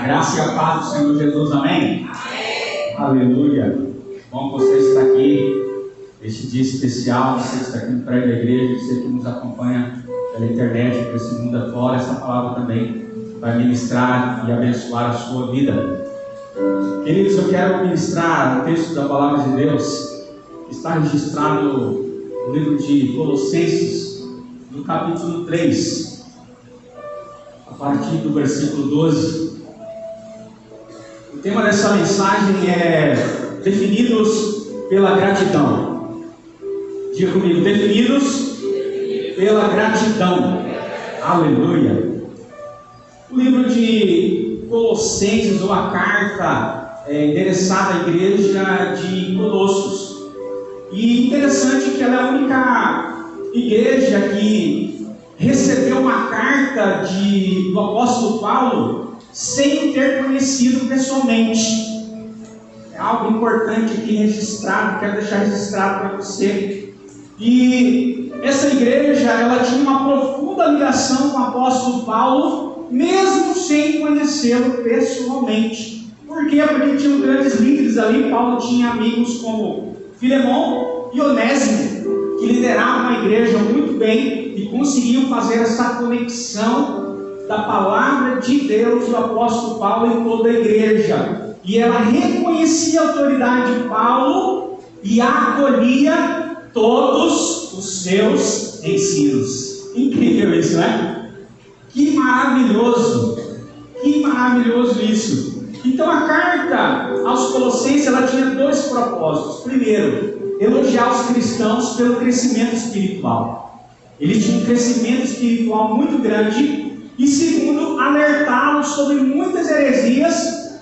graça e a paz do Senhor Jesus, amém? Amém. Aleluia. Bom que você está aqui, este dia especial, você está aqui no prédio da igreja, você que nos acompanha pela internet, por esse mundo afora, essa palavra também vai ministrar e abençoar a sua vida. Queridos, eu quero ministrar um texto da palavra de Deus, que está registrado no livro de Colossenses, no capítulo 3. A partir do versículo 12. O tema dessa mensagem é definidos pela gratidão. Diga comigo, definidos pela gratidão. Aleluia. O livro de Colossenses, ou a carta endereçada à igreja de Colossos. E interessante que ela é a única igreja que recebeu uma carta do apóstolo Paulo sem ter conhecido pessoalmente. É algo importante aqui registrado, quero deixar registrado para você. E essa igreja, ela tinha uma profunda ligação com o apóstolo Paulo, mesmo sem conhecê-lo pessoalmente. Por quê? Porque tinham grandes líderes ali. Paulo tinha amigos como Filemão e Onésimo, que lideravam a igreja muito bem e conseguiam fazer essa conexão da palavra de Deus do apóstolo Paulo em toda a igreja. E ela reconhecia a autoridade de Paulo e acolhia todos os seus ensinos. Incrível isso, né? Que maravilhoso! Que maravilhoso isso! Então a carta aos Colossenses, ela tinha dois propósitos. Primeiro, elogiar os cristãos pelo crescimento espiritual. Eles tinham um crescimento espiritual muito grande. E segundo, alertá-los sobre muitas heresias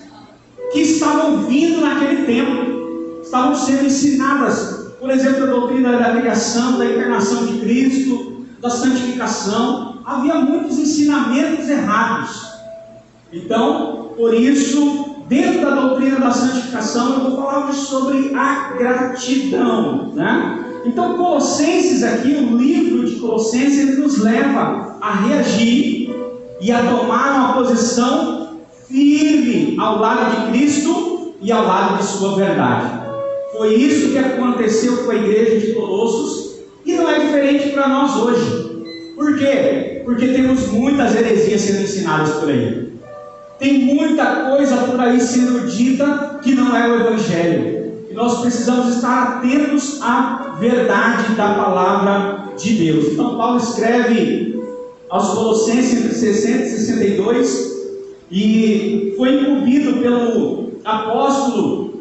que estavam vindo naquele tempo, estavam sendo ensinadas. Por exemplo, a doutrina da criação, da encarnação de Cristo, da santificação. Havia muitos ensinamentos errados. Então, por isso, dentro da doutrina da santificação, eu vou falar hoje sobre a gratidão, né? Então, Colossenses aqui, o livro de Colossenses, ele nos leva a reagir e a tomar uma posição firme ao lado de Cristo e ao lado de sua verdade. Foi isso que aconteceu com a igreja de Colossos e não é diferente para nós hoje. Por quê? Porque temos muitas heresias sendo ensinadas por aí. Tem muita coisa por aí sendo dita que não é o Evangelho. E nós precisamos estar atentos à verdade da palavra de Deus. Então Paulo escreve aos Colossenses entre 60 e 62 e foi incumbido pelo apóstolo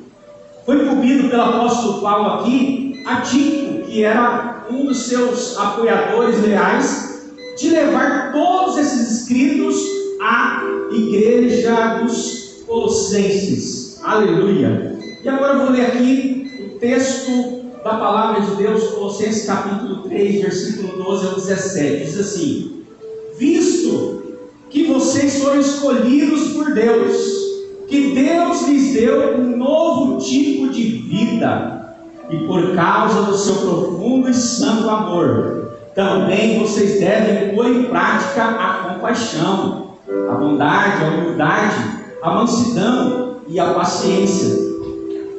Paulo aqui, a Tíquico, que era um dos seus apoiadores leais, de levar todos esses escritos à igreja dos Colossenses. Aleluia! E agora eu vou ler aqui o texto da palavra de Deus, Colossenses capítulo 3, versículo 12 ao 17. Diz assim: visto que vocês foram escolhidos por Deus, que Deus lhes deu um novo tipo de vida, e por causa do seu profundo e santo amor, também vocês devem pôr em prática a compaixão, a bondade, a humildade, a mansidão e a paciência.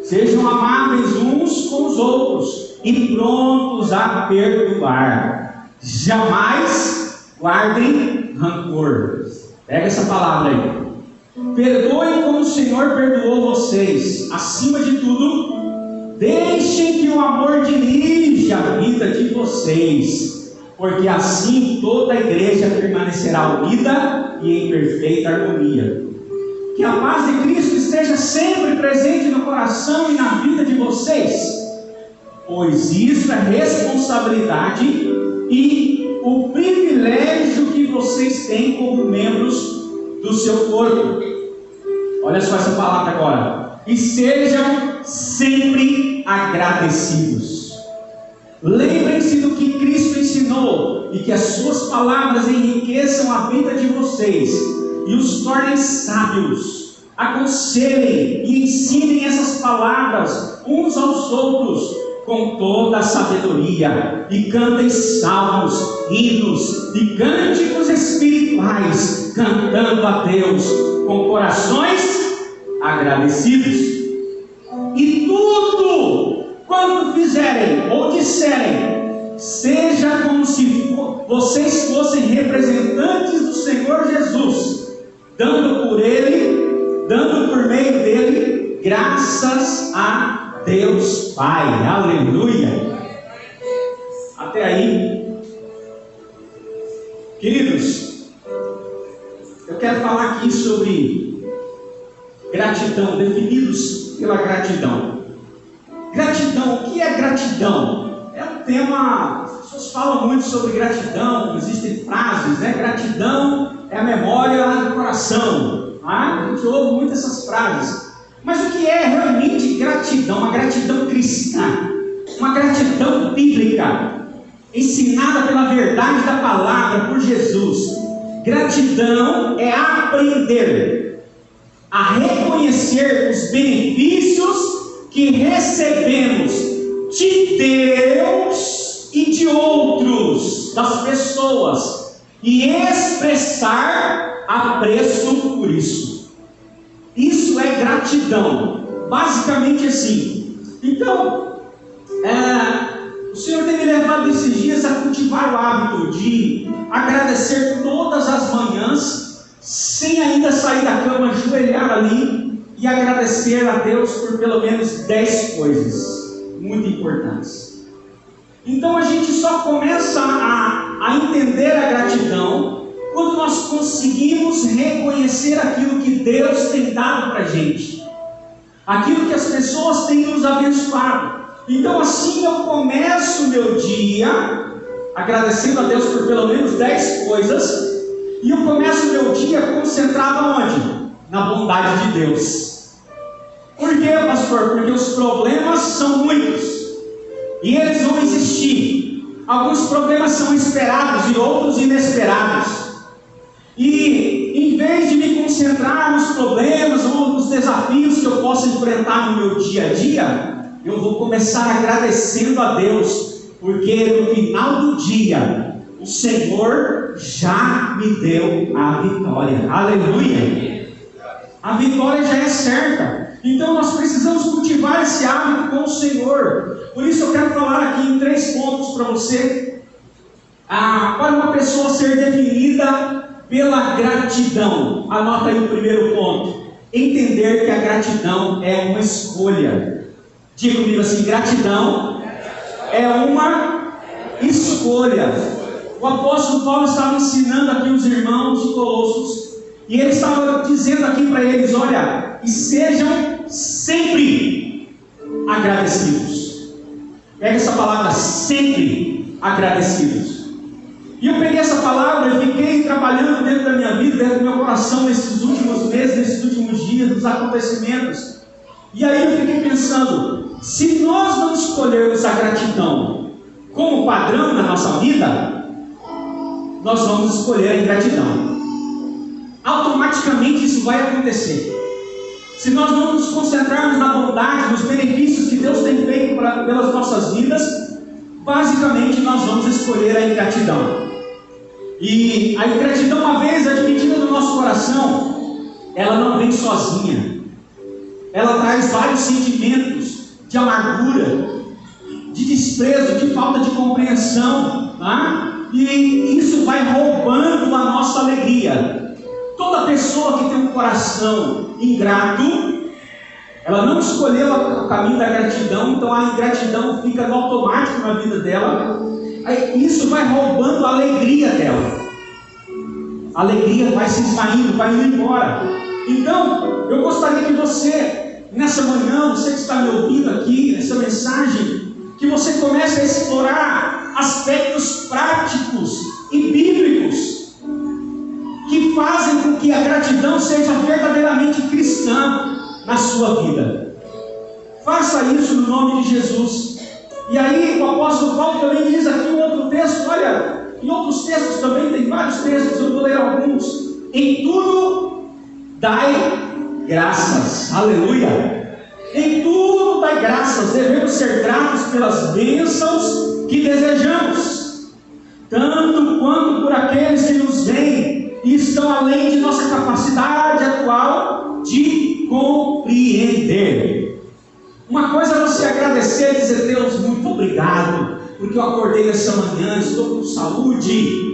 Sejam amáveis uns com os outros e prontos a perdoar. Jamais guardem rancor. Pega essa palavra aí. Perdoem como o Senhor perdoou vocês. Acima de tudo, deixem que o amor dirija a vida de vocês, porque assim toda a igreja permanecerá unida e em perfeita harmonia. Que a paz de Cristo esteja sempre presente no coração e na vida de vocês, pois isso é responsabilidade e o privilégio que vocês têm como membros do seu corpo. Olha só essa palavra agora. E sejam sempre agradecidos. Lembrem-se do que Cristo ensinou e que as suas palavras enriqueçam a vida de vocês e os tornem sábios. Aconselhem e ensinem essas palavras uns aos outros com toda a sabedoria, e cantem salmos, hinos e cânticos espirituais, cantando a Deus com corações agradecidos. E tudo quanto fizerem ou disserem, seja como se vocês fossem representantes do Senhor Jesus, dando por meio dele, graças a Deus Pai. Aleluia. Até aí, queridos, eu quero falar aqui sobre gratidão, definidos pela gratidão. Gratidão, o que é gratidão? É um tema, as pessoas falam muito sobre gratidão, existem frases, né? Gratidão é a memória do coração. A gente ouve muito essas frases. Mas o que é realmente gratidão? Uma gratidão cristã, uma gratidão bíblica, ensinada pela verdade da palavra, por Jesus. Gratidão é aprender a reconhecer os benefícios que recebemos de Deus e de outros, das pessoas, e expressar apreço por isso. Isso é gratidão, basicamente assim. Então, o Senhor tem me levado esses dias a cultivar o hábito de agradecer todas as manhãs, sem ainda sair da cama, ajoelhar ali e agradecer a Deus por pelo menos 10 coisas muito importantes. Então a gente só começa a entender a gratidão quando nós conseguimos reconhecer aquilo que Deus tem dado para a gente, aquilo que as pessoas têm nos abençoado. Então assim eu começo o meu dia agradecendo a Deus por pelo menos 10 coisas, e eu começo o meu dia concentrado onde? Na bondade de Deus. Por quê, pastor? Porque os problemas são muitos, e eles vão existir. Alguns problemas são esperados e outros inesperados. E em vez de me concentrar nos problemas ou nos desafios que eu posso enfrentar no meu dia a dia, eu vou começar agradecendo a Deus, porque no final do dia o Senhor já me deu a vitória. Aleluia! A vitória já é certa. Então nós precisamos cultivar esse hábito com o Senhor. Por isso eu quero falar aqui em 3 pontos para você, para uma pessoa ser definida pela gratidão. Anota aí o primeiro ponto: entender que a gratidão é uma escolha. Diga comigo assim: gratidão é uma escolha. O apóstolo Paulo estava ensinando aqui os irmãos de Colossos, e ele estava dizendo aqui para eles: olha, e sejam sempre agradecidos. Pega essa palavra, sempre agradecidos. E eu peguei essa palavra e fiquei trabalhando dentro da minha vida, dentro do meu coração, nesses últimos meses, nesses últimos dias, nos acontecimentos. E aí eu fiquei pensando: se nós não escolhermos a gratidão como padrão na nossa vida, nós vamos escolher a ingratidão. Automaticamente isso vai acontecer. Se nós não nos concentrarmos na bondade, nos benefícios que Deus tem feito pelas nossas vidas, basicamente nós vamos escolher a ingratidão. E a ingratidão, uma vez admitida no nosso coração, ela não vem sozinha. Ela traz vários sentimentos de amargura, de desprezo, de falta de compreensão, tá? E isso vai roubando a nossa alegria. Toda pessoa que tem um coração ingrato, ela não escolheu o caminho da gratidão, então a ingratidão fica no automático na vida dela. Aí isso vai roubando a alegria dela. A alegria vai se esvaindo, vai indo embora. Então, eu gostaria que você, nessa manhã, você que está me ouvindo aqui, nessa mensagem, que você comece a explorar aspectos práticos e bíblicos que fazem com que a gratidão seja verdadeiramente cristã na sua vida. Faça isso no nome de Jesus. E aí o apóstolo Paulo também diz aqui um outro texto, olha, em outros textos também, tem vários textos, eu vou ler alguns. Em tudo dai graças. Aleluia. Em tudo dai dar graças, devemos ser gratos pelas bênçãos que desejamos, tanto quanto por aqueles que nos veem e estão além de nossa capacidade atual de compreender. Uma coisa é você agradecer e dizer: Deus, muito obrigado, porque eu acordei nessa manhã, estou com saúde.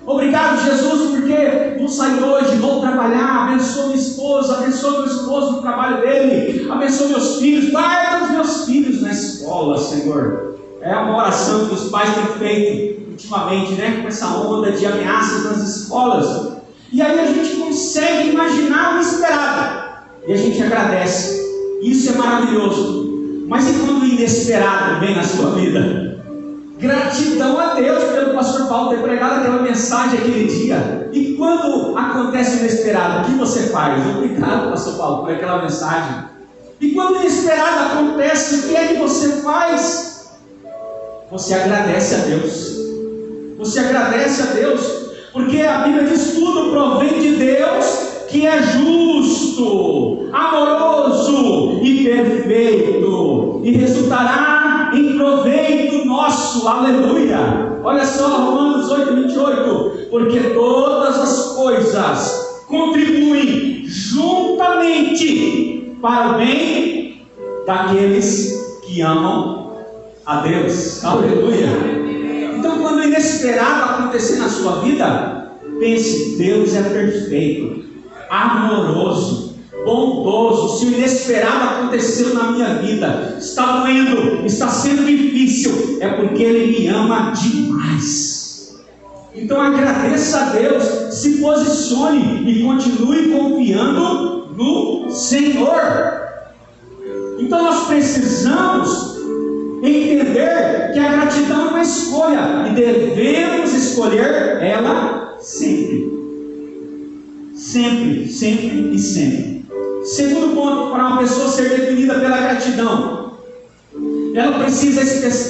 Obrigado, Jesus, porque vou sair hoje, vou trabalhar. Abençoa minha esposa, abençoa meu esposo no trabalho dele, abençoa meus filhos, guarda os meus filhos na escola, Senhor. É uma oração que os pais têm feito ultimamente, né? Com essa onda de ameaças nas escolas. E aí a gente consegue imaginar o esperado e a gente agradece. Isso é maravilhoso. Mas e quando o inesperado vem na sua vida? Gratidão a Deus pelo pastor Paulo ter pregado aquela mensagem aquele dia. E quando acontece o inesperado, o que você faz? Obrigado, pastor Paulo, por aquela mensagem. E quando o inesperado acontece, o que é que você faz? Você agradece a Deus. Você agradece a Deus, porque a Bíblia diz: tudo provém de Deus, que é justo, amoroso e perfeito, e resultará em proveito nosso. Aleluia! Olha só, Romanos 8:28, porque todas as coisas contribuem juntamente para o bem daqueles que amam a Deus. Aleluia! Então, quando o inesperado acontecer na sua vida, pense: Deus é perfeito, amoroso, bondoso. Se o inesperado aconteceu na minha vida, está doendo, está sendo difícil, é porque Ele me ama demais. Então agradeça a Deus, se posicione e continue confiando no Senhor. Então nós precisamos entender que a gratidão é uma escolha e devemos escolher ela sempre. Sempre, sempre e sempre. Segundo ponto, para uma pessoa ser definida pela gratidão, ela precisa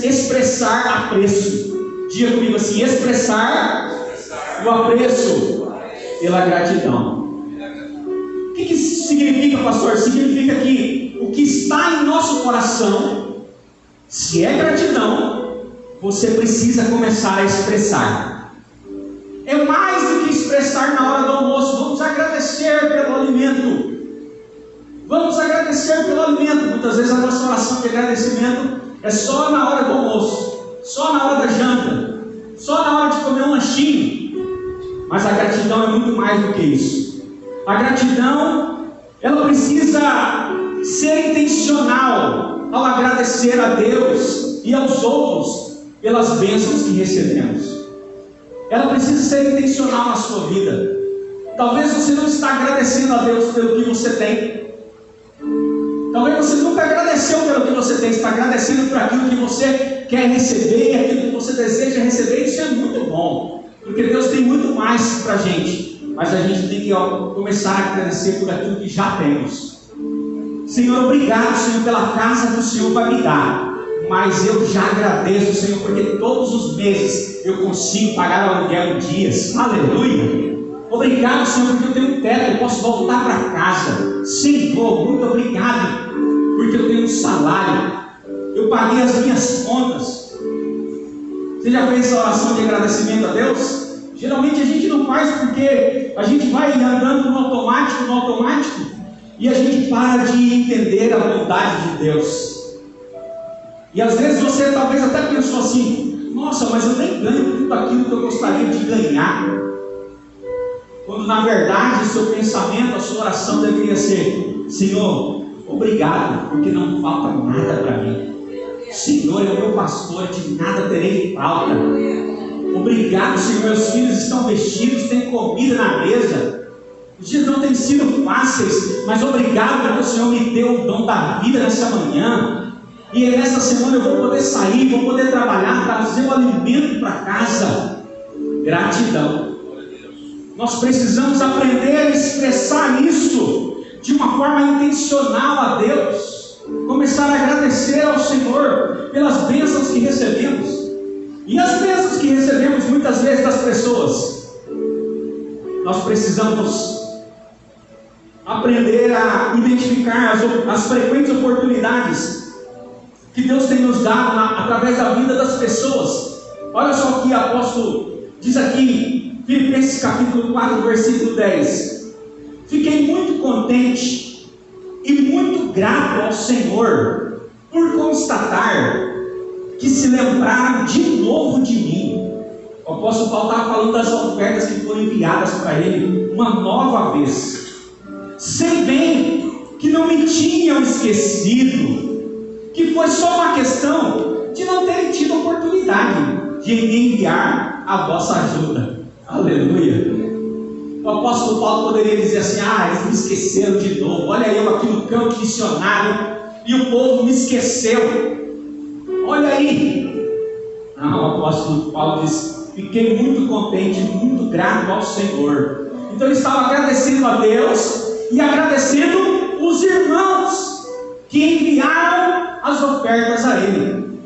expressar apreço. Diga comigo assim: expressar o apreço pela gratidão. O que isso significa, pastor? Significa que o que está em nosso coração, se é gratidão, você precisa começar a expressar. É mais do que expressar na hora do almoço. Vamos agradecer pelo alimento. Vamos agradecer pelo alimento. Muitas vezes a nossa oração de agradecimento é só na hora do almoço, só na hora da janta, só na hora de comer um lanchinho. Mas a gratidão é muito mais do que isso. A gratidão, ela precisa ser intencional ao agradecer a Deus e aos outros pelas bênçãos que recebemos. Ela precisa ser intencional na sua vida. Talvez você não está agradecendo a Deus pelo que você tem. Talvez você nunca agradeceu pelo que você tem. Está agradecendo por aquilo que você quer receber, aquilo que você deseja receber. Isso é muito bom, porque Deus tem muito mais para a gente. Mas a gente tem que começar a agradecer por aquilo que já temos. Senhor, obrigado, Senhor, pela casa que o Senhor vai me dar. Mas eu já agradeço, Senhor, porque todos os meses eu consigo pagar o aluguel em dias. Aleluia! Obrigado, Senhor, porque eu tenho um teto, eu posso voltar para casa. Senhor, muito obrigado, porque eu tenho um salário. Eu paguei as minhas contas. Você já fez essa oração de agradecimento a Deus? Geralmente a gente não faz porque a gente vai andando no automático, e a gente para de entender a bondade de Deus. E às vezes você talvez até pensou assim: nossa, mas eu nem ganho tudo aquilo que eu gostaria de ganhar. Quando na verdade o seu pensamento, a sua oração deveria ser: Senhor, obrigado, porque não falta nada para mim. Senhor é o meu pastor, de nada terei falta. Obrigado, Senhor, meus filhos estão vestidos, tem comida na mesa. Os dias não têm sido fáceis, mas obrigado porque o Senhor me deu o dom da vida nessa manhã. E nessa semana eu vou poder sair, vou poder trabalhar, trazer o alimento para casa. Gratidão. Nós precisamos aprender a expressar isso de uma forma intencional a Deus. Começar a agradecer ao Senhor pelas bênçãos que recebemos. E as bênçãos que recebemos muitas vezes das pessoas. Nós precisamos aprender a identificar as frequentes oportunidades que Deus tem nos dado através da vida das pessoas. Olha só o que o apóstolo diz aqui, Filipenses capítulo 4, versículo 10. Fiquei muito contente e muito grato ao Senhor por constatar que se lembraram de novo de mim. O apóstolo Paulo estava falando das ofertas que foram enviadas para ele uma nova vez. Sei bem que não me tinham esquecido, que foi só uma questão de não terem tido oportunidade de me enviar a vossa ajuda. Aleluia. O apóstolo Paulo poderia dizer assim: eles me esqueceram de novo, olha eu aqui no campo missionário e o povo me esqueceu, olha aí. Não, o apóstolo Paulo diz: fiquei muito contente, muito grato ao Senhor. Então ele estava agradecendo a Deus e agradecendo os irmãos que enviaram as ofertas a ele.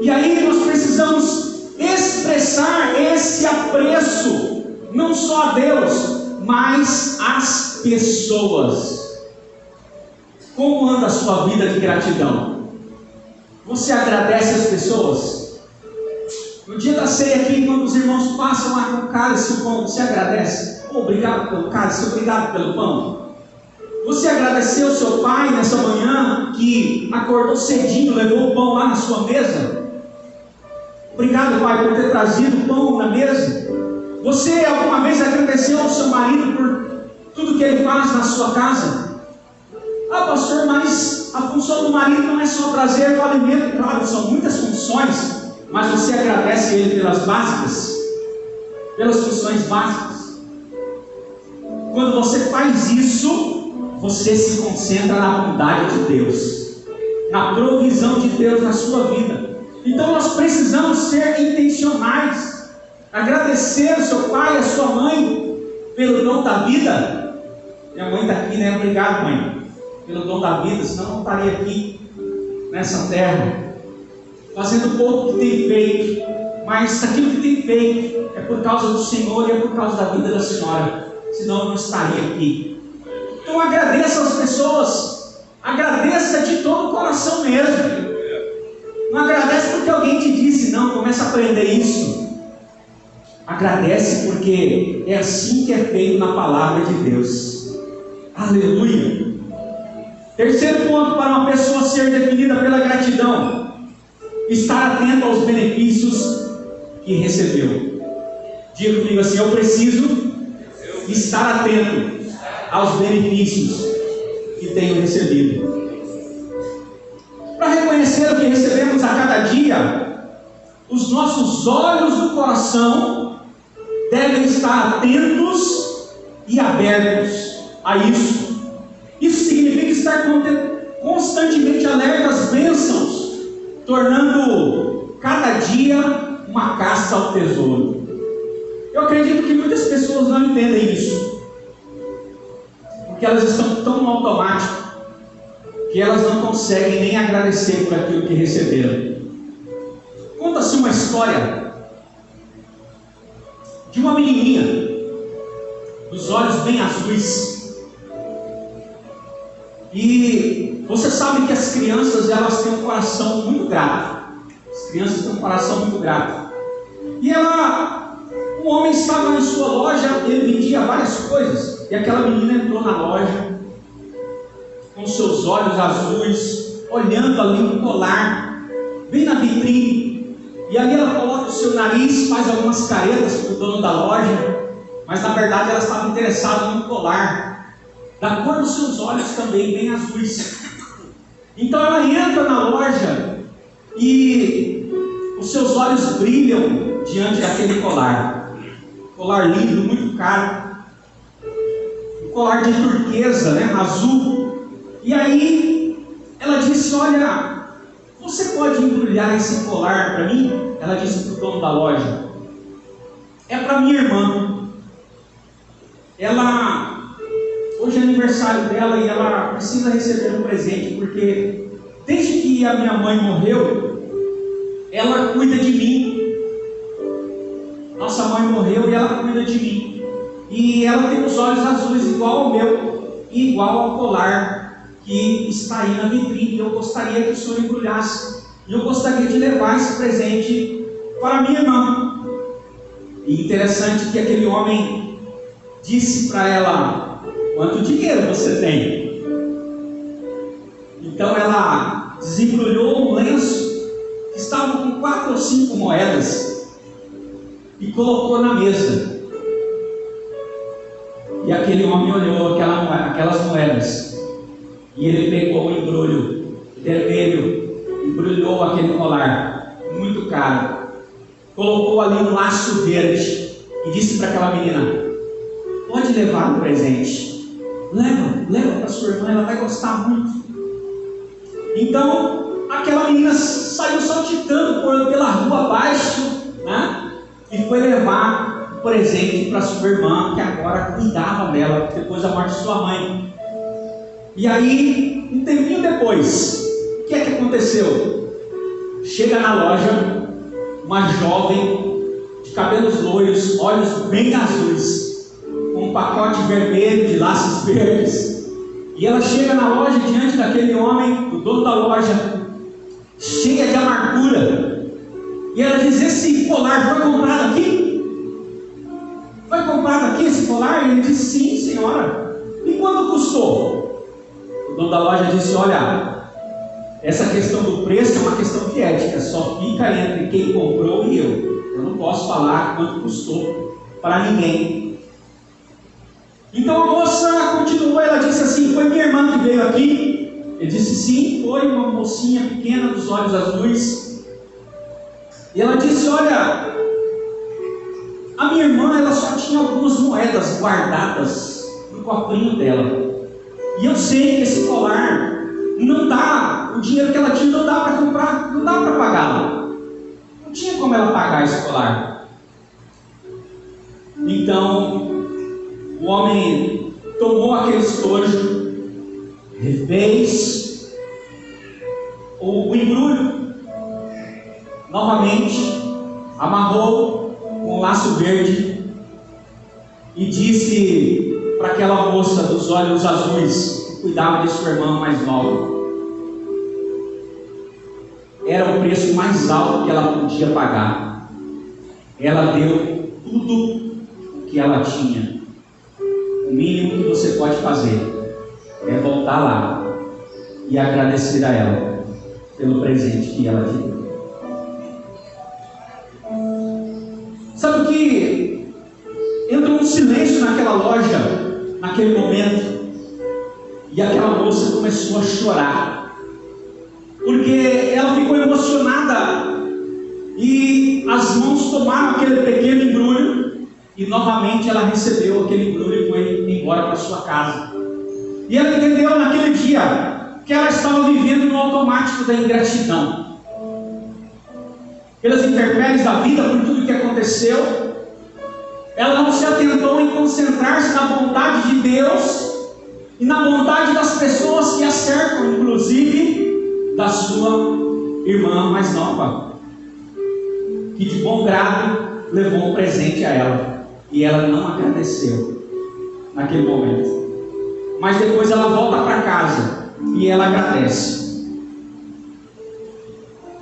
E aí nós precisamos expressar esse apreço, não só a Deus, mas às pessoas. Como anda a sua vida de gratidão? Você agradece as pessoas? No dia da ceia aqui, quando os irmãos passam lá com o cálice e o pão, você agradece? Obrigado pelo cálice, obrigado pelo pão. Você agradeceu ao seu pai nessa manhã que acordou cedinho, levou o pão lá na sua mesa? Obrigado, pai, por ter trazido o pão na mesa. Você alguma vez agradeceu ao seu marido por tudo que ele faz na sua casa? Pastor, mas a função do marido não é só trazer o alimento. Claro, são muitas funções, mas você agradece a ele pelas básicas, pelas funções básicas. Quando você faz isso, você se concentra na bondade de Deus, na provisão de Deus na sua vida. Então nós precisamos ser intencionais, agradecer ao seu pai, a sua mãe, pelo dom da vida. Minha mãe está aqui, né? Obrigado, mãe, pelo dom da vida, senão não estaria aqui nessa terra, fazendo pouco que tem feito, mas aquilo que tem feito é por causa do Senhor e é por causa da vida da senhora, senão eu não estaria aqui. Então agradeça às pessoas, agradeça de todo o coração mesmo. Não agradece porque alguém te disse, não, começa a aprender isso. Agradece porque é assim que é feito na palavra de Deus. Aleluia. Terceiro ponto para uma pessoa ser definida pela gratidão: estar atento aos benefícios que recebeu. Diga comigo assim: eu preciso estar atento aos benefícios que tenho recebido. Para reconhecer o que recebemos a cada dia, os nossos olhos do coração devem estar atentos e abertos a isso. Isso significa estar constantemente alerta às bênçãos, tornando cada dia uma caça ao tesouro. Eu acredito que muitas pessoas não entendem isso, porque elas estão tão no automático que elas não conseguem nem agradecer por aquilo que receberam. Conta-se uma história de uma menininha, dos olhos bem azuis. E você sabe que as crianças, elas têm um coração muito grato. As crianças têm um coração muito grato. E um homem estava em sua loja, ele vendia várias coisas. E aquela menina entrou na loja com seus olhos azuis, olhando ali um colar, bem na vitrine. E ali ela coloca o seu nariz, faz algumas caretas para o dono da loja, mas na verdade ela estava interessada no colar, da cor dos seus olhos também, bem azuis. Então ela entra na loja e os seus olhos brilham diante daquele colar. Colar lindo, muito caro. Um colar de turquesa, né, azul. E aí ela disse: olha, você pode embrulhar esse colar para mim? Ela disse para o dono da loja: é para minha irmã. Hoje é aniversário dela e ela precisa receber um presente, porque desde que a minha mãe morreu, ela cuida de mim. Nossa mãe morreu e ela cuida de mim. E ela tem os olhos azuis igual ao meu, e igual ao colar que está aí na vitrine, e eu gostaria que o senhor embrulhasse, e eu gostaria de levar esse presente para minha irmã. E interessante que aquele homem disse para ela: quanto dinheiro você tem? Então ela desembrulhou um lenço que estava com 4 ou 5 moedas e colocou na mesa. E aquele homem olhou aquelas moedas, e ele pegou o embrulho vermelho, embrulhou aquele colar muito caro, colocou ali um laço verde e disse para aquela menina: pode levar o presente, leva para sua irmã, ela vai gostar muito. Então aquela menina saiu saltitando pela rua abaixo, né? E foi levar o presente para sua irmã, que agora cuidava dela depois da morte de sua mãe. E aí, um tempinho depois, o que é que aconteceu? Chega na loja uma jovem de cabelos loiros, olhos bem azuis, com um pacote vermelho de laços verdes, e ela chega na loja diante daquele homem, o dono da loja, cheia de amargura, e ela diz: esse colar foi comprado aqui? Foi comprado aqui esse colar? E ele disse: sim, senhora. E quanto custou? O dono da loja disse: olha, essa questão do preço é uma questão de ética, só fica entre quem comprou e eu não posso falar quanto custou para ninguém. Então a moça continuou, ela disse assim: foi minha irmã que veio aqui? Ele disse: sim, foi uma mocinha pequena dos olhos azuis. E ela disse: olha, a minha irmã, ela só tinha algumas moedas guardadas no cofrinho dela, e eu sei que esse colar não dá, o dinheiro que ela tinha não dá para comprar, não dá para pagá-la, não tinha como ela pagar esse colar. Então o homem tomou aquele estojo, refez o embrulho novamente, amarrou com um laço verde e disse para aquela moça dos olhos azuis que cuidava de sua irmã mais nova: era o preço mais alto que ela podia pagar. Ela deu tudo o que ela tinha. O mínimo que você pode fazer é voltar lá e agradecer a ela pelo presente que ela te deu. Sabe o que? Entrou um silêncio naquela loja, naquele momento, e aquela moça começou a chorar, porque ela ficou emocionada, e as mãos tomaram aquele pequeno embrulho, e novamente ela recebeu aquele embrulho e foi embora para sua casa. E ela entendeu naquele dia que ela estava vivendo no automático da ingratidão, pelas intempéries da vida, por tudo que aconteceu. Ela não se atentou em concentrar-se na vontade de Deus e na vontade das pessoas que a cercam, inclusive da sua irmã mais nova, que de bom grado levou um presente a ela, e ela não agradeceu naquele momento. Mas depois ela volta para casa e ela agradece.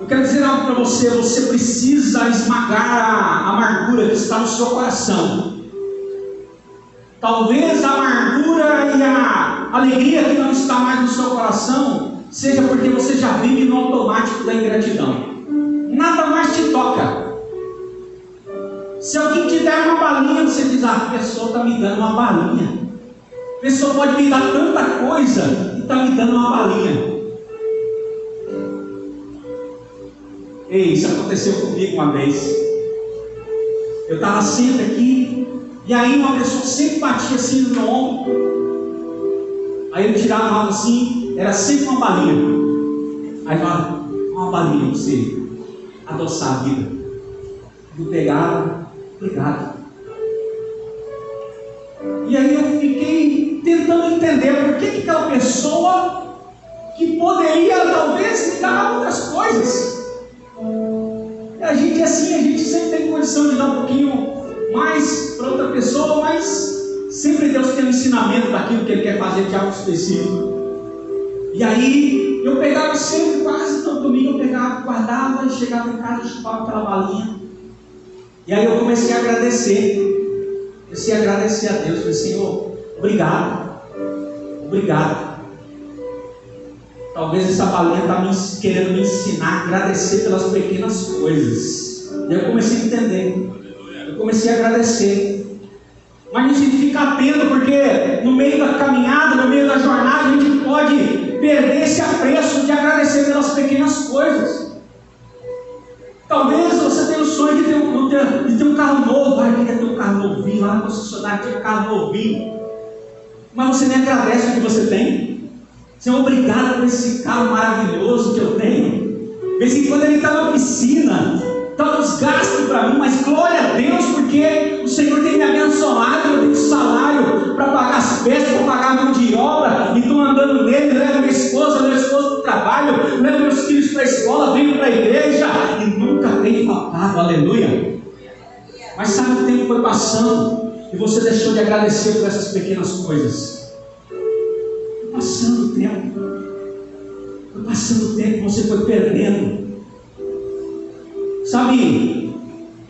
Eu quero dizer algo para você: você precisa esmagar a amargura que está no seu coração. Talvez a amargura e a alegria que não está mais no seu coração seja porque você já vive no automático da ingratidão. Nada mais te toca. Se alguém te der uma balinha, você diz: a pessoa está me dando uma balinha. A pessoa pode me dar tanta coisa e está me dando uma balinha. Ei, isso aconteceu comigo uma vez. Eu estava sempre aqui, e aí uma pessoa sempre batia assim no meu ombro. Aí ele tirava algo assim, era sempre uma balinha. Aí falava: uma balinha para você adoçar a vida. Eu pegava: obrigado. E aí eu fiquei tentando entender por que aquela pessoa que poderia talvez me dar outras coisas. A gente é assim, a gente sempre tem condição de dar um pouquinho mais para outra pessoa, mas sempre Deus tem um ensinamento daquilo que Ele quer fazer de algo específico. E aí eu pegava sempre, quase todo domingo eu pegava, guardava e chegava em casa e chupava aquela balinha. E aí eu comecei a agradecer. Comecei a agradecer a Deus. Falei, Senhor, obrigado. Obrigado. Talvez essa balinha está querendo me ensinar a agradecer pelas pequenas coisas. E eu comecei a entender. Eu comecei a agradecer. Mas não significa atento, porque no meio da caminhada, no meio da jornada, a gente pode perder esse apreço de agradecer pelas pequenas coisas. Talvez você tenha o sonho de ter um carro novo. Eu queria ter um carro novinho, lá na concessionária tinha um carro novinho. Mas você nem agradece o que você tem. Senhor, obrigado por esse carro maravilhoso que eu tenho. De vez em quando ele está na piscina, está nos gastos para mim, mas glória a Deus, porque o Senhor tem me abençoado. Eu tenho salário para pagar as peças, para pagar a mão de obra, e estou andando nele, levo minha esposa para o trabalho, levo meus filhos para a escola, venho para a igreja, e nunca tenho faltado, aleluia. Mas sabe, o tempo foi passando, e você deixou de agradecer por essas pequenas coisas. Foi passando o tempo, você foi perdendo. Sabe,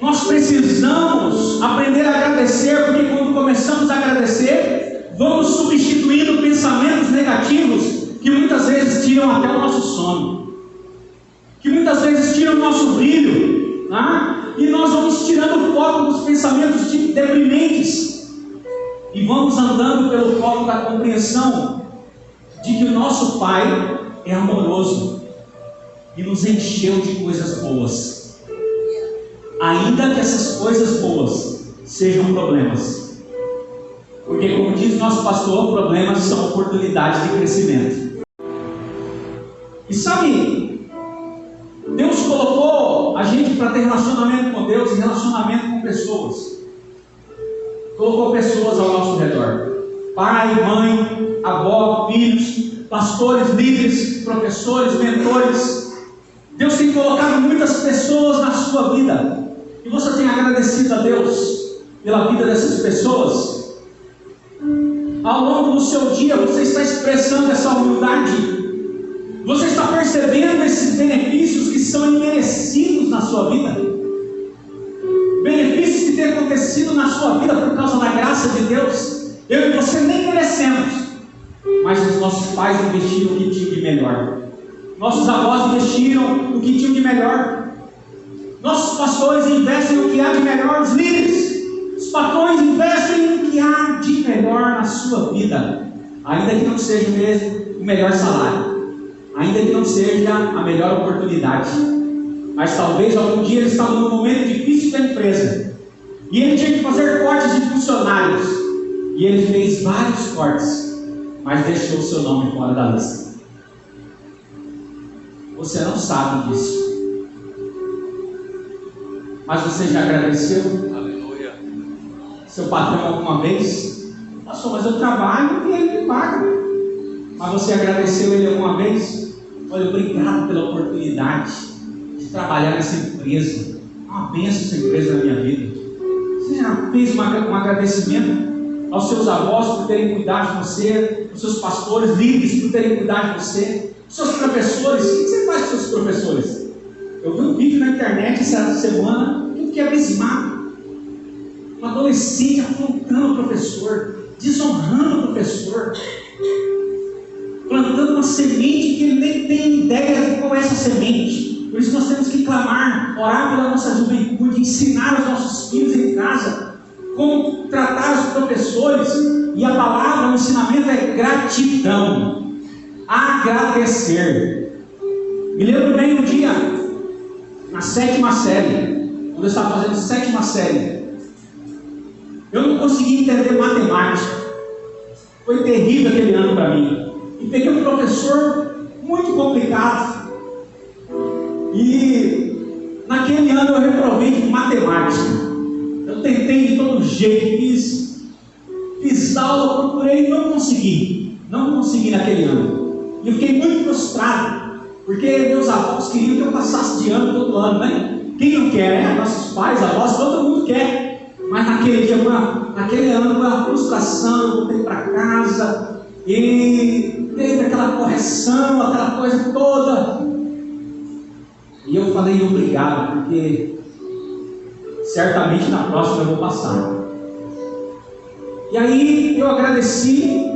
nós precisamos aprender a agradecer, porque quando começamos a agradecer, vamos substituindo pensamentos negativos que muitas vezes tiram até o nosso sono, que muitas vezes tiram o nosso brilho, né? E nós vamos tirando o foco dos pensamentos deprimentes e vamos andando pelo foco da compreensão de que o nosso Pai é amoroso e nos encheu de coisas boas. Ainda que essas coisas boas sejam problemas. Porque, como diz nosso pastor, problemas são oportunidades de crescimento. E sabe, Deus colocou a gente para ter relacionamento com Deus e relacionamento com pessoas. Colocou pessoas ao nosso redor. Pai, mãe, avó, filhos, pastores, líderes, professores, mentores. Deus tem colocado muitas pessoas na sua vida. E você tem agradecido a Deus pela vida dessas pessoas? Ao longo do seu dia, você está expressando essa humildade? Você está percebendo esses benefícios que são imerecidos na sua vida? Benefícios que têm acontecido na sua vida por causa da graça de Deus? Eu e você nem merecemos, mas os nossos pais investiram o que tinham de melhor. Nossos avós investiram o que tinham de melhor. Nossos pastores investem no que há de melhor, os líderes, os patrões investem no que há de melhor na sua vida, ainda que não seja mesmo o melhor salário, ainda que não seja a melhor oportunidade, mas talvez algum dia ele estava num momento difícil da empresa, e ele tinha que fazer cortes de funcionários, e ele fez vários cortes, mas deixou o seu nome fora da lista. Você não sabe disso. Mas você já agradeceu? Aleluia. Seu patrão alguma vez? Pastor, mas eu trabalho e ele me paga. Mas você agradeceu ele alguma vez? Olha, obrigado pela oportunidade de trabalhar nessa empresa. É uma bênção essa empresa na minha vida. Você já fez um agradecimento aos seus avós por terem cuidado de você, aos seus pastores, líderes por terem cuidado de você, aos seus professores? O que você faz com seus professores? Eu vi um vídeo na internet essa semana que eu fiquei abismado. Um adolescente afrontando o professor, desonrando o professor, plantando uma semente que ele nem tem ideia de qual é essa semente. Por isso nós temos que clamar, orar pela nossa juventude, ensinar os nossos filhos em casa como tratar os professores. E a palavra, o ensinamento é gratidão, agradecer. Me lembro bem um dia, na 7ª série, quando eu estava fazendo 7ª série, eu não consegui entender matemática. Foi terrível aquele ano para mim. E peguei um professor muito complicado. E naquele ano eu reprovei de matemática. Eu tentei de todo jeito, fiz aula, procurei e não consegui. Não consegui naquele ano. E eu fiquei muito frustrado. Porque meus avós queriam que eu passasse de ano todo ano, né? Quem não quer, né? Nossos pais, avós, todo mundo quer. Mas naquele dia, naquele ano, foi uma frustração. Eu voltei para casa E teve aquela correção, aquela coisa toda. E eu falei obrigado, porque certamente na próxima eu vou passar. E aí eu agradeci.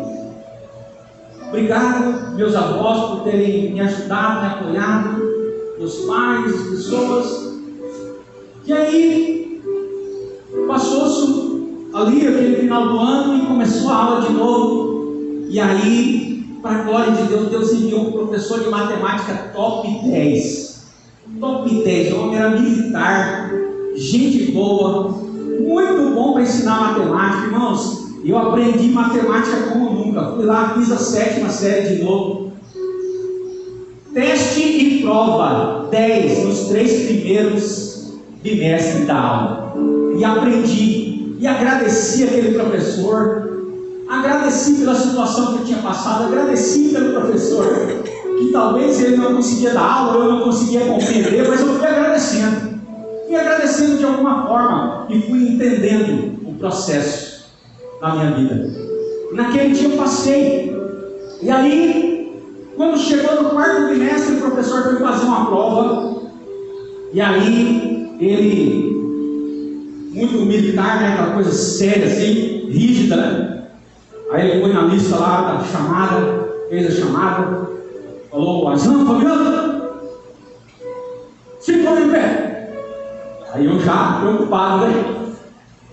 Obrigado, meus avós, por terem me ajudado, me apoiado, meus pais, as pessoas. E aí passou-se ali aquele final do ano e começou a aula de novo. E aí, para a glória de Deus, Deus enviou um professor de matemática top 10. Top 10, o homem era militar, gente boa, muito bom para ensinar matemática, irmãos. Eu aprendi matemática como nunca. Fui lá, fiz a 7ª série de novo. Teste e prova 10 nos 3 primeiros bimestres da aula. E aprendi. E agradeci aquele professor. Agradeci pela situação que eu tinha passado. Agradeci pelo professor. Que talvez ele não conseguia dar aula, eu não conseguia compreender, mas eu fui agradecendo. Fui agradecendo de alguma forma. E fui entendendo o processo na minha vida. Naquele dia eu passei. E aí, quando chegou no 4º bimestre, o professor foi fazer uma prova. E aí, ele, muito militar, né, aquela coisa séria assim, rígida, né? Aí ele foi na lista lá da chamada, fez a chamada, falou: Arzão, Fabiano, se põe em pé. Aí eu já preocupado, né?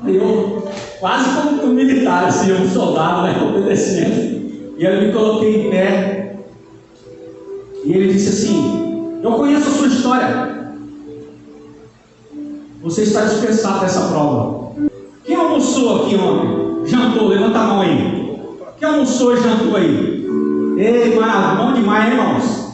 Aí eu quase como um militar, assim, um soldado, né, obedecendo. E aí eu me coloquei em pé. E ele disse assim: eu conheço a sua história. Você está dispensado dessa prova. Quem almoçou aqui ontem? Jantou? Levanta a mão aí. Quem almoçou e jantou aí? Ei, maravilha, bom demais, irmãos.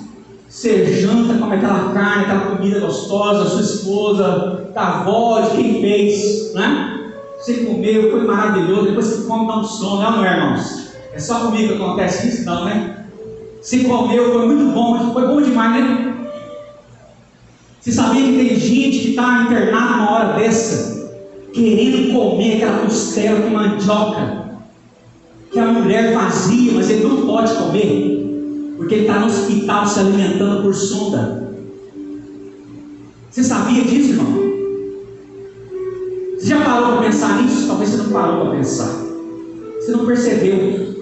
Você janta, come aquela carne, aquela comida gostosa, sua esposa, da avó, de quem fez, né? Você comeu, foi maravilhoso, depois você come, dá um sono, não é, irmãos? É só comigo que acontece isso, não, né? Você comeu, foi muito bom, foi bom demais, né? Você sabia que tem gente que está internada numa hora dessa, querendo comer aquela costela com mandioca, que a mulher fazia, mas ele não pode comer, porque ele está no hospital se alimentando por sonda. Você sabia disso, irmão? Você já parou para pensar nisso? Talvez você não parou para pensar. Você não percebeu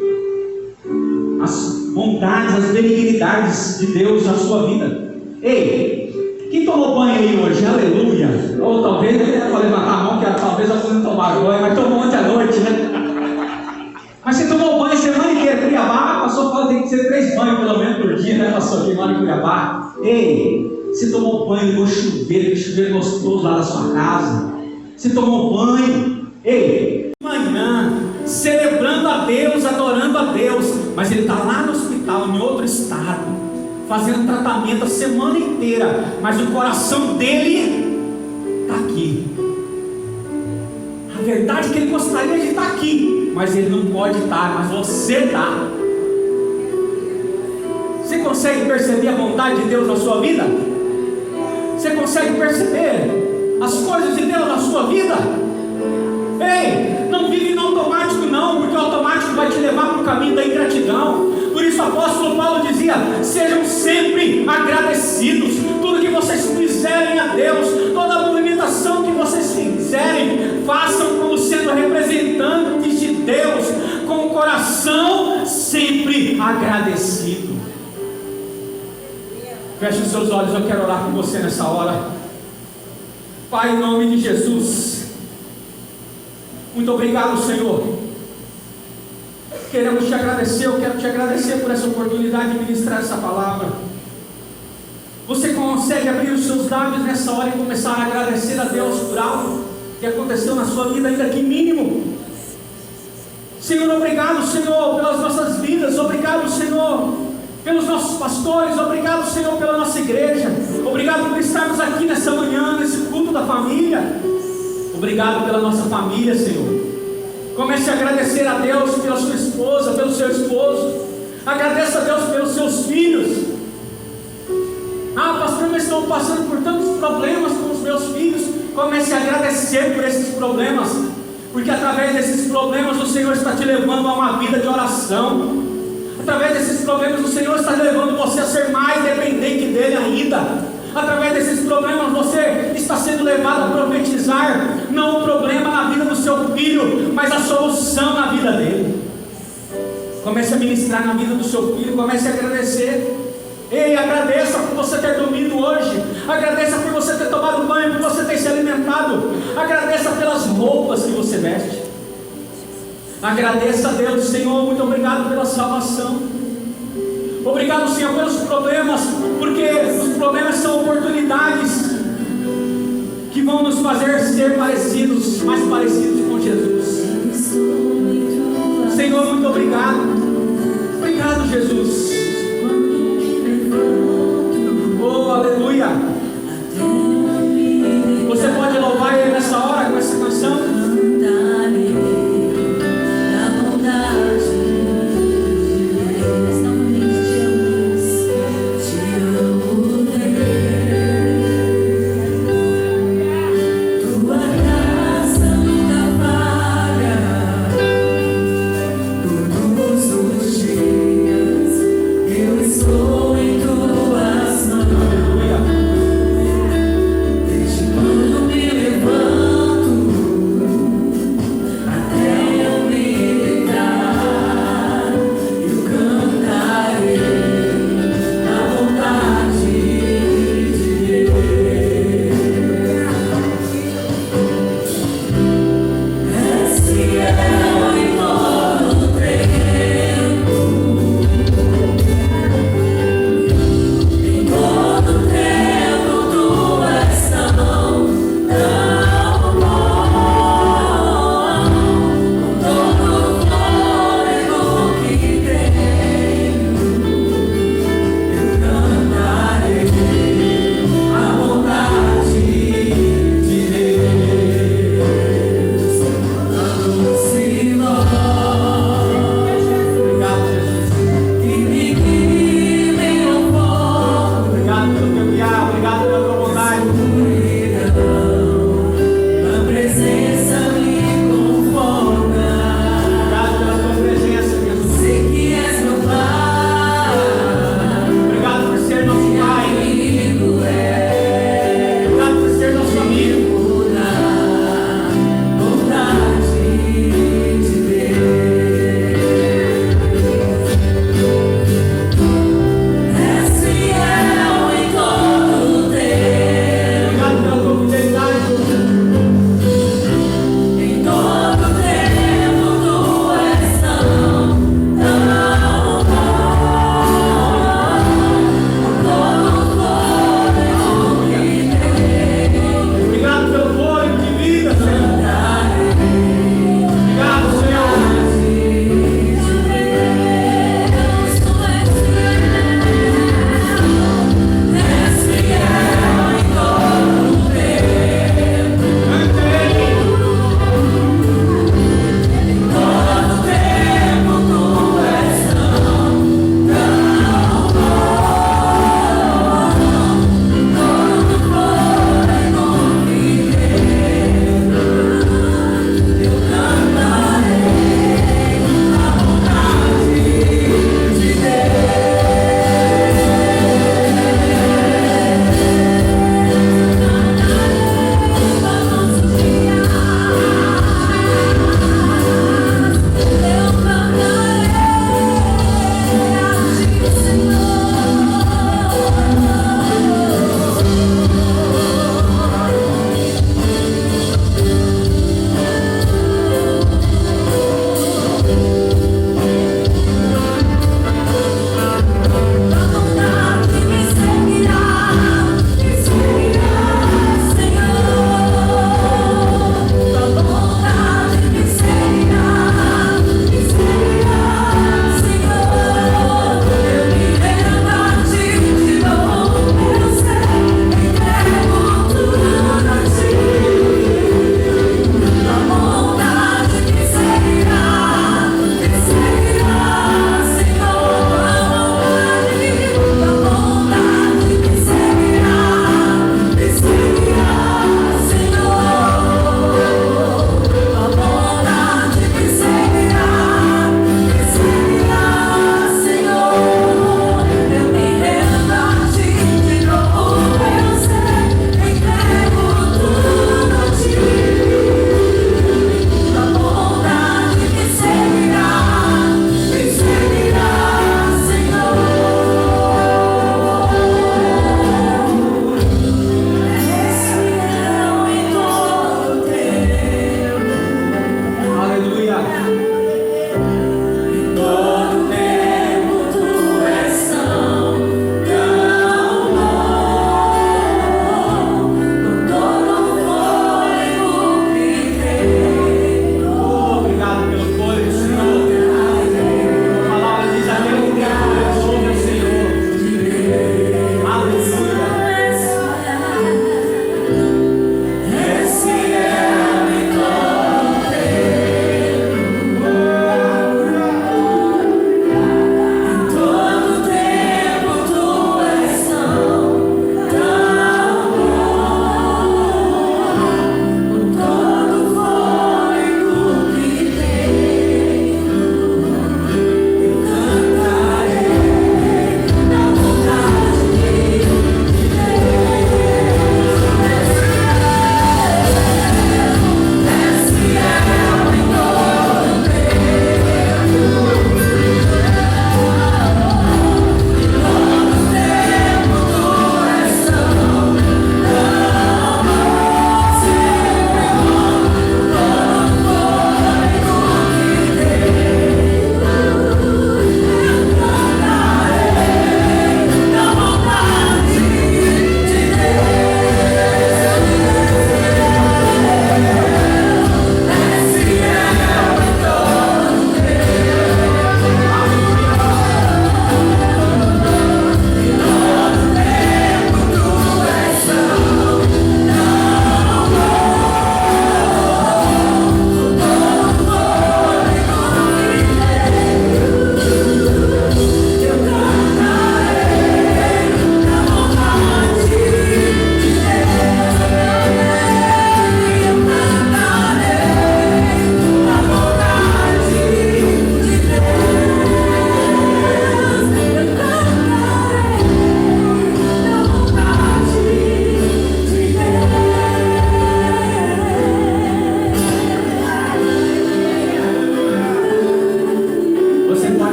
as bondades, as benignidades de Deus na sua vida. Ei, quem tomou banho aí hoje? Aleluia! Ou talvez, eu vou levantar a mão, que talvez eu não tomar banho, mas tomou ontem à noite, né? Mas você tomou banho a semana inteira. Cuiabá, passou fala, tem que ser 3 banhos pelo menos por dia, né? Passou aqui em Cuiabá. Ei, você tomou banho no chuveiro, que chuveiro gostoso lá da sua casa. Você tomou banho, ei, manhã, celebrando a Deus, adorando a Deus, mas ele está lá no hospital, em outro estado, fazendo tratamento a semana inteira, mas o coração dele está aqui. A verdade é que ele gostaria de estar aqui, mas ele não pode estar, mas você está. Você consegue perceber a vontade de Deus na sua vida? Você consegue perceber as coisas de Deus na sua vida? Ei, não vive no automático não, porque o automático vai te levar para o caminho da ingratidão. Por isso o apóstolo Paulo dizia: sejam sempre agradecidos. Tudo que vocês fizerem a Deus, toda a movimentação que vocês fizerem, façam como sendo representantes de Deus, com o coração sempre agradecido. Feche os seus olhos, eu quero orar com você nessa hora. Pai, em nome de Jesus, muito obrigado, Senhor. Queremos te agradecer, eu quero te agradecer por essa oportunidade de ministrar essa palavra. Você consegue abrir os seus lábios nessa hora e começar a agradecer a Deus por algo que aconteceu na sua vida, ainda que mínimo? Senhor, obrigado, Senhor, pelas nossas vidas. Obrigado, Senhor, pelos nossos pastores. Obrigado, Senhor, pela nossa igreja. Obrigado por estarmos aqui nessa manhã, nesse culto da família. Obrigado pela nossa família, Senhor. Comece a agradecer a Deus pela sua esposa, pelo seu esposo. Agradeça a Deus pelos seus filhos. Ah, pastor, mas estou passando por tantos problemas com os meus filhos. Comece a agradecer por esses problemas, porque através desses problemas o Senhor está te levando a uma vida de oração. problemas, o Senhor está levando você a ser mais dependente dele ainda. Através desses problemas você está sendo levado a profetizar, não o problema na vida do seu filho, mas a solução na vida dele. Comece a ministrar na vida do seu filho, comece a agradecer. Ei, agradeça por você ter dormido hoje, agradeça por você ter tomado banho, por você ter se alimentado, agradeça pelas roupas que você veste, agradeça a Deus. Senhor, muito obrigado pela salvação, obrigado, Senhor, pelos problemas, porque os problemas são oportunidades que vão nos fazer ser parecidos, mais parecidos com Jesus. Senhor, muito obrigado, Jesus. Oh, aleluia. Você pode louvar Ele nessa hora com essa canção? Tua graça nunca falha, tudo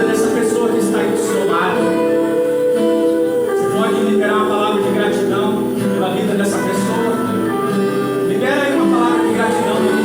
vida dessa pessoa que está aí do seu lado. Você pode liberar uma palavra de gratidão pela vida dessa pessoa. Libera aí uma palavra de gratidão.